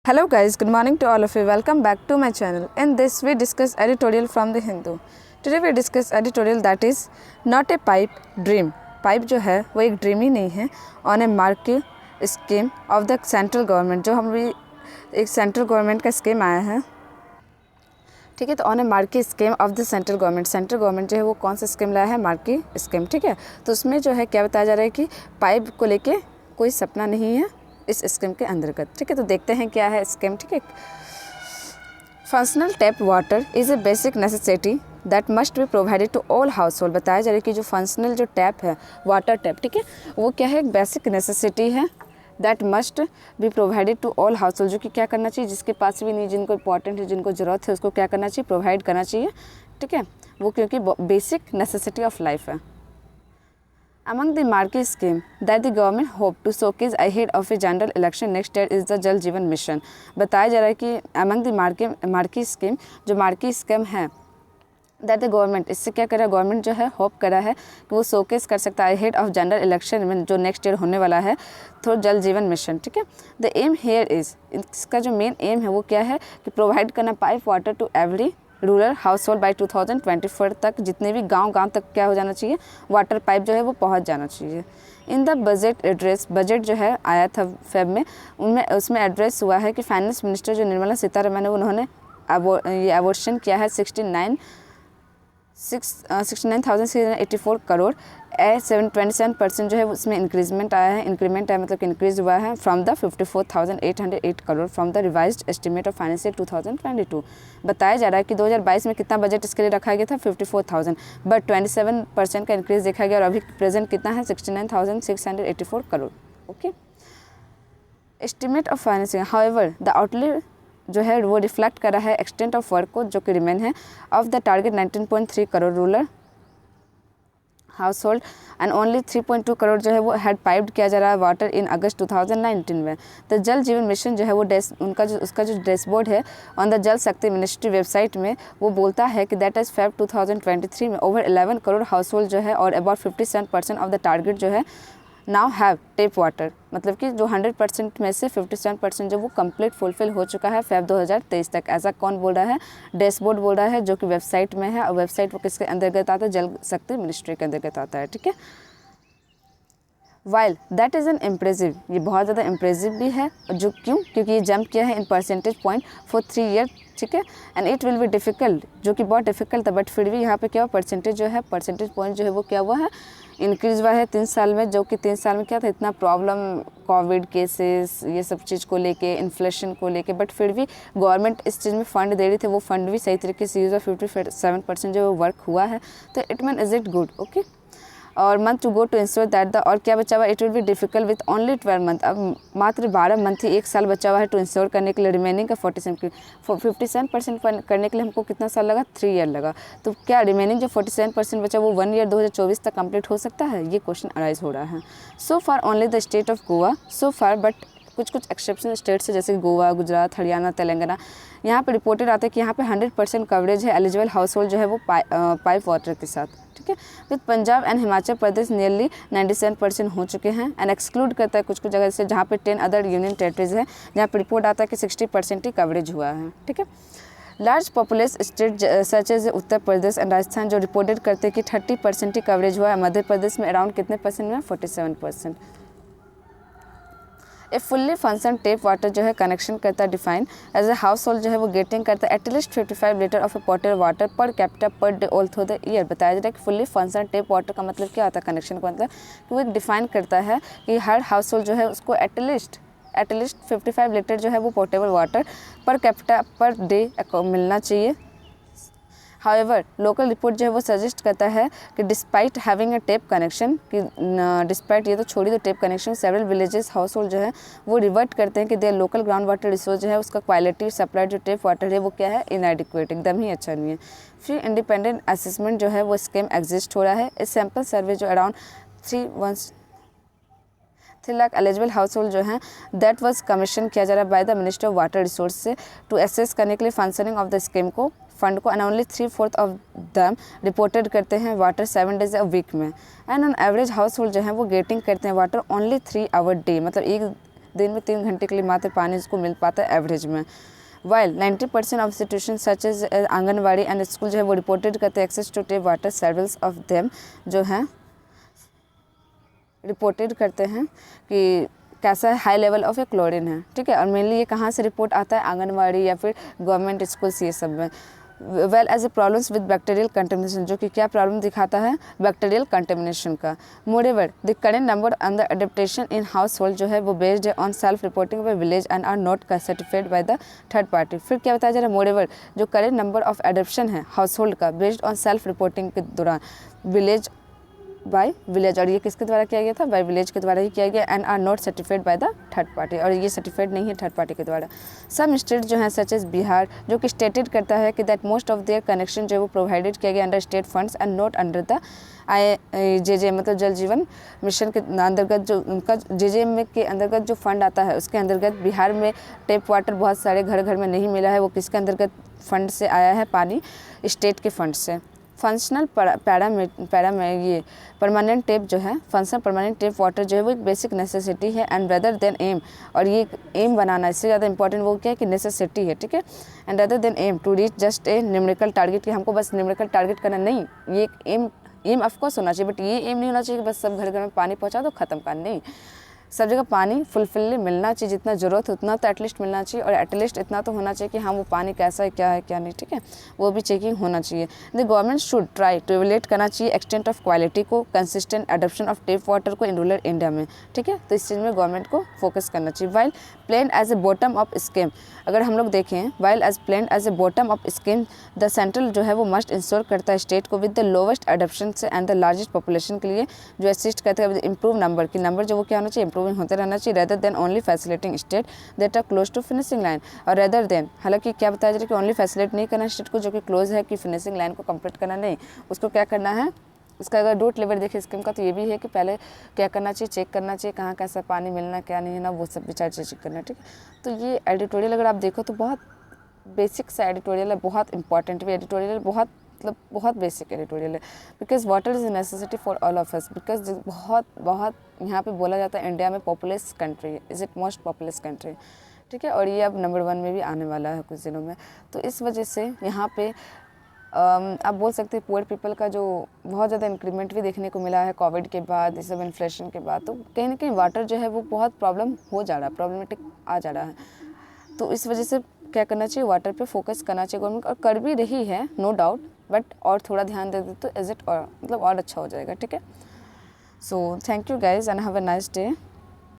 Hello guys, good morning to all of you. Welcome back to my channel. In this we discuss editorial from the Hindu. Today we discuss editorial that is not a pipe dream. Pipe जो है वो एक dream ही नहीं है. On a market scheme of the central government, जो हम भी एक सेंट्रल गवर्नमेंट का स्कीम आया है, ठीक है. तो on A marquee scheme of the central government जो है वो कौन सा स्कीम लाया है? मार्की स्कीम, ठीक है. तो उसमें जो है क्या बताया जा रहा है कि पाइप को लेके कोई सपना नहीं है इस स्कीम के अंतर्गत, ठीक है. तो देखते हैं क्या है स्कीम, ठीक है. Functional tap water is a basic necessity that must be provided to all household. बताया जा रहा है कि जो फंक्शनल जो टैप है, वाटर टैप, ठीक है, वो क्या है? एक बेसिक नेसेसिटी है that must be provided to all household. जो कि क्या करना चाहिए? जिसके पास भी नहीं, जिनको इंपॉर्टेंट है, जिनको ज़रूरत है, उसको क्या करना चाहिए? प्रोवाइड करना चाहिए, ठीक है. वो क्योंकि बेसिक नेसेसिटी ऑफ लाइफ है. Among the marquee scheme that the government hope to showcase ahead of a general election next year is the जल जीवन मिशन. बताया जा रहा है कि among the marquee scheme, जो मार्की स्कीम है, दैट द गवर्नमेंट, इससे क्या कर रहा है? गवर्नमेंट जो है होप करा है कि वो शोकेस कर सकता है अहेड ऑफ जनरल इलेक्शन में जो नेक्स्ट ईयर होने वाला है थ्रू जल जीवन मिशन, ठीक है. द एम हेयर इज़, इसका जो मेन एम है वो क्या है कि प्रोवाइड करना pipe water to every rural household by 2024 तक. जितने भी गांव तक क्या हो जाना चाहिए? वाटर पाइप जो है वो पहुंच जाना चाहिए. In the budget address, budget जो है आया था फेब में, उसमें एड्रेस हुआ है कि फाइनेंस मिनिस्टर जो निर्मला सीतारमण है उन्होंने ये अवॉर्शन किया है 69,684 करोड़. 27% जो है उसमें इंक्रीमेंट आया है. इंक्रीमेंट है मतलब कि इंक्रीज हुआ है from the 54,808 crore from the revised estimate of financial 2022. बताया जा रहा है कि 2022 में कितना बजट इसके लिए रखा गया था? 54,000, बट 27% का इंक्रीज देखा गया और अभी प्रेजेंट कितना है? 69,684 crore. Okay. Estimate of financing, however the outlay जो है वो रिफ्लेक्ट कर रहा है एक्सटेंट ऑफ वर्क को जो कि रिमेन है of the target 19.3 crore rural house hold and only 3.2 crore जो है वो हैड पाइप्ड किया जा रहा है वाटर इन अगस्त 2019 में. तो जल जीवन मिशन जो है वो उसका जो डैशबोर्ड है ऑन द जल शक्ति मिनिस्ट्री वेबसाइट में वो बोलता है कि दैट इज़ फेब 2023 में ओवर 11 करोड़ हाउस होल्ड जो है और अबाउट 57% ऑफ द टारगेट जो है नाउ हैव टेप वाटर. मतलब कि जो 100% में से 57% जो वो कंप्लीट फुलफिल हो चुका है फेब 2023 तक. ऐसा कौन बोल रहा है? डैशबोर्ड बोल रहा है जो कि वेबसाइट में है. और वेबसाइट वो किसके अंतर्गत आता है? जल शक्ति मिनिस्ट्री के अंतर्गत आता है, ठीक है. While that is an impressive, ये बहुत ज़्यादा इम्प्रेसिव भी है. जो क्यों? क्योंकि ये जंप किया है in percentage point for 3 year, ठीक है. And it will be difficult, जो कि बहुत डिफिकल्ट था, बट फिर भी यहाँ पे क्या हुआ? परसेंटेज जो है, परसेंटेज पॉइंट जो है वो क्या हुआ है? इंक्रीज हुआ है 3 साल में. जो कि 3 साल में क्या था? इतना प्रॉब्लम, कोविड केसेस, ये सब चीज़ को लेके, इन्फ्लेशन को लेके, बट फिर भी गवर्नमेंट इस चीज़ में फ़ंड दे रही थी. वो फंड भी सही तरीके से यूज़ हुआ. 57% जो वर्क हुआ है. तो it mean is it good? Okay. और month to go to ensure that the, और क्या बचा हुआ? It will be difficult with only 12 month. अब मात्र 12 मंथ ही, 1 साल बचा हुआ है टू इंश्योर करने के लिए. रिमेनिंग का 57% करने के लिए हमको कितना साल लगा? 3 ईयर लगा. तो क्या रिमेनिंग जो 47% बचा वो 1 ईयर 2024 तक कंप्लीट हो सकता है? ये क्वेश्चन अराइज हो रहा है. So far only the state of Goa, so far, but कुछ एक्सेप्शनल स्टेट्स है जैसे गोवा, गुजरात, हरियाणा, तेलंगाना, यहाँ पे रिपोर्टेड आता है कि यहाँ पे 100% कवरेज है एलिजिबल हाउस होल्ड जो है वो पाइप वाटर के साथ, ठीक है. With Punjab and Himachal Pradesh nearly 97% हो चुके हैं. एंड एक्सक्लूड करता है कुछ जगह से जहाँ पे 10 अदर यूनियन टेरिटरीज है जहाँ पे रिपोर्ट आता है कि 60% ही कवरेज हुआ है, ठीक है. Large populous state such as Uttar Pradesh and Rajasthan जो रिपोर्टेड करते हैं कि 30% ही कवरेज हुआ है. मध्य प्रदेश में अराउंड कितने परसेंट में? 47%. A fully function tap water जो है कनेक्शन करता है define as a household जो है वो गेटिंग करता है at least 55 litre of a potted water per capita per day all through the year. बताया जा रहा है कि फुल्ली फंक्शन टेप वाटर का मतलब क्या होता है? कनेक्शन का मतलब कि वो एक डिफाइन करता है कि हर हाउस होल्ड जो है उसको एटलीस्ट 55 लीटर जो है वो portable water per capita per day मिलना चाहिए. हाउएवर लोकल रिपोर्ट जो है वो सजेस्ट करता है कि despite having a tape connection, कि डिस्पाइट ये तो छोड़ी तो tape connection, several villages house hold जो है वो रिवर्ट करते हैं कि their local ground water resource जो है उसका क्वालिटी सप्लाई जो टेप वाटर है वो क्या है? इनएडिक्वेट, एकदम ही अच्छा नहीं है. फ्री इंडिपेंडेंट असेसमेंट जो है वो स्कीम एग्जिस्ट हो रहा है. इस सैम्पल सर्वे जो around 3 lakh eligible house hold जो हैं दैट वाज कमीशन किया जा रहा है by the minister of water resource से टू असेस करने के लिए फंक्शनिंग ऑफ द स्कीम को, फंड को. And only 3/4 of them reported करते हैं वाटर 7 डेज अ वीक में. And on average house hold जो है वो गेटिंग करते हैं वाटर ओनली 3 आवर डे. मतलब एक दिन में 3 घंटे के लिए मात्र पानी उसको मिल पाता है एवरेज में। While 90% of institution such as anganwadi and school जो है वो रिपोर्टेड करते हैं access to tap water, severals of them जो हैं रिपोर्टेड करते हैं कि कैसा है, high level of a chlorine है, ठीक है। और मेनली ये कहाँ से रिपोर्ट आता है, आंगनवाड़ी या फिर गवर्नमेंट स्कूल्स ये सब में। Well as a problems with bacterial contamination, जो कि क्या प्रॉब्लम दिखाता है, बैक्टीरियल कंटेमिनेशन का। Moreover the current number on the adaptation in household जो है वो बेस्ड है on self reporting by village and are not certified by the third party. फिर क्या बताया जा रहा है, मोरेवर जो करेंट नंबर ऑफ एडप्शन है हाउस होल्ड का बेस्ड ऑन सेल्फ रिपोर्टिंग के दौरान विलेज बाय विलेज, और ये किसके द्वारा किया गया था, बाय विलेज के द्वारा ही किया गया, and are not certified by the third party, और ये सर्टिफाइड नहीं है थर्ड पार्टी के द्वारा। सम स्टेट जो है सच एज बिहार जो कि स्टेटेड करता है कि that most of their connection जो है वो प्रोवाइडेड किया गया under state funds and not under the IJJ मतलब जल जीवन मिशन के अंतर्गत, जो उनका JJM के अंतर्गत जो फंड आता है उसके अंतर्गत बिहार में टेप वाटर बहुत सारे घर घर में नहीं मिला है, वो किसके अंतर्गत फंड से आया है, पानी स्टेट के फंड से। फंक्शनल पैरा में ये परमानेंट टेप जो है, फंक्शनल परमानेंट टेप वाटर जो है वो एक बेसिक नेसेसिटी है एंड रेदर देन एम, और ये एम बनाना इससे ज़्यादा इंपॉर्टेंट वो क्या है कि नेसेसिटी है, ठीक है। And rather than aim to reach just a numerical target, कि हमको बस न्यूमेरिकल टारगेट करना नहीं, ये एक एम ऑफकोर्स होना चाहिए, बट ये एम नहीं होना चाहिए कि बस सब घर घर में पानी पहुँचा दो ख़त्म का, नहीं। सब जगह पानी फुलफिल मिलना चाहिए, जितना ज़रूरत उतना तो एटलीस्ट मिलना चाहिए, और एटलीस्ट इतना तो होना चाहिए कि हाँ वो पानी कैसा है क्या नहीं, ठीक है, वो भी चेकिंग होना चाहिए। The government should try to evaluate करना चाहिए एक्सटेंट ऑफ क्वालिटी को, consistent adoption of tap water को इन रूरल इंडिया में, ठीक है। तो इस चीज़ में गवर्नमेंट को फोकस करना चाहिए। While plan as a bottom of scheme, अगर हम लोग देखें while as plan as a bottom of scheme, the central जो है वो मस्ट इंश्योर करता है स्टेट को विद द लोवेस्ट एडॉप्शन से एंड द लार्जेस्ट पॉपुलेशन के लिए जो असिस्ट करता है इंप्रूव नंबर की, नंबर जो वो क्या होना चाहिए, इंप्रूविंग होते रहना चाहिए, rather than only facilitating state that are close to finishing line, और रेदर देन, हालांकि क्या बताया जा रहा है कि ओनली फैसिलिटी नहीं करना स्टेट को जो कि क्लोज है कि फिनिशिंग लाइन को कंप्लीट करना नहीं, उसको क्या करना है, उसका अगर रूट लेवल देखें स्कीम का तो ये भी है कि पहले क्या करना चाहिए, चेक करना चाहिए कहाँ कैसा पानी मिलना क्या नहीं है ना, वो सब विचार चेक करना, ठीक है। तो ये एडिटोरियल अगर आप देखो तो बहुत बेसिक सा एडिटोरियल है, बहुत इंपॉर्टेंट भी एडिटोरियल, बहुत मतलब बहुत बेसिक एडिटोरियल है, because water is necessity for all of us, because बहुत यहाँ पे बोला जाता है इंडिया में populace country, is it most populous country, ठीक है, और ये अब नंबर 1 में भी आने वाला है कुछ दिनों में। तो इस वजह से यहाँ पे आप बोल सकते हैं पुअर पीपल का जो बहुत ज़्यादा इंक्रीमेंट भी देखने को मिला है कोविड के बाद, इस सब इन्फ्लेशन के बाद, तो कहीं ना कहीं वाटर जो है वो बहुत प्रॉब्लम हो जा रहा है, प्रॉब्लमेटिक आ जा रहा है। तो इस वजह से क्या करना चाहिए, वाटर पे फोकस करना चाहिए गवर्नमेंट, और कर भी रही है नो डाउट, बट और थोड़ा ध्यान दे दे तो इज़ इट और मतलब और अच्छा हो जाएगा, ठीक है। So thank you guys and have a nice day.